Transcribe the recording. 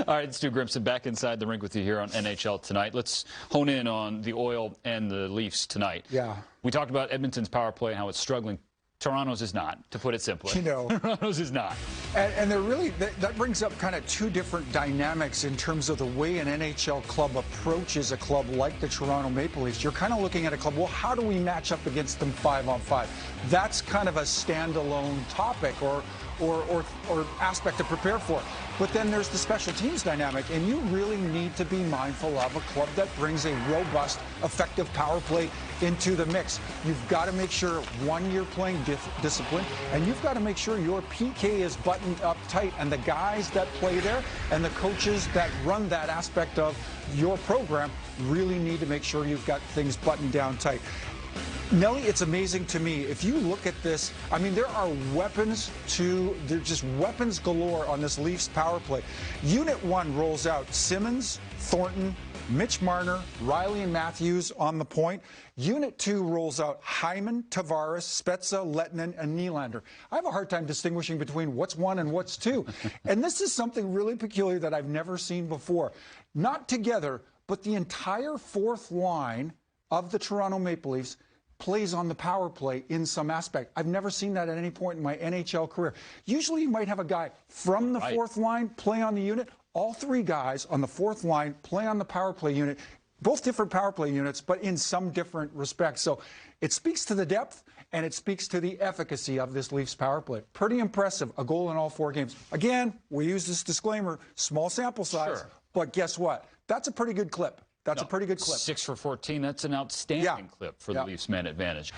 All right, Stu Grimson back inside the rink with you here on NHL Tonight. Let's hone in on the Oil and the Leafs tonight. Yeah. We talked about Edmonton's power play and how it's struggling. Toronto's is not, to put it simply. You know, Toronto's is not. And they're really, that brings up kind of two different dynamics in terms of the way an NHL club approaches a club like the Toronto Maple Leafs. You're kind of looking at a club, well, how do we match up against them 5-on-5? That's kind of a standalone topic or aspect to prepare for. But then there's the special teams dynamic, and you really need to be mindful of a club that brings a robust, effective power play into the mix. You've got to make sure, one, you're playing discipline, and you've got to make sure your PK is buttoned up tight, and the guys that play there and the coaches that run that aspect of your program really need to make sure you've got things buttoned down tight. Nelly, it's amazing to me. If you look at this, I mean, there are weapons there's just weapons galore on this Leafs power play. Unit 1 rolls out Simmons, Thornton, Mitch Marner, Riley and Matthews on the point. Unit 2 rolls out Hyman, Tavares, Spezza, Lettinen, and Nylander. I have a hard time distinguishing between what's 1 and what's 2. And this is something really peculiar that I've never seen before. Not together, but the entire fourth line of the Toronto Maple Leafs plays on the power play in some aspect. I've never seen that at any point in my NHL career. Usually you might have a guy from the fourth line play on the unit. All three guys on the fourth line play on the power play unit, both different power play units, but in some different respects. So it speaks to the depth, and it speaks to the efficacy of this Leafs power play. Pretty impressive, a goal in all 4 games. Again, we use this disclaimer, small sample size, but guess what? That's a pretty good clip. That's a pretty good clip. 6 for 14. That's an outstanding clip for the Leafs man advantage.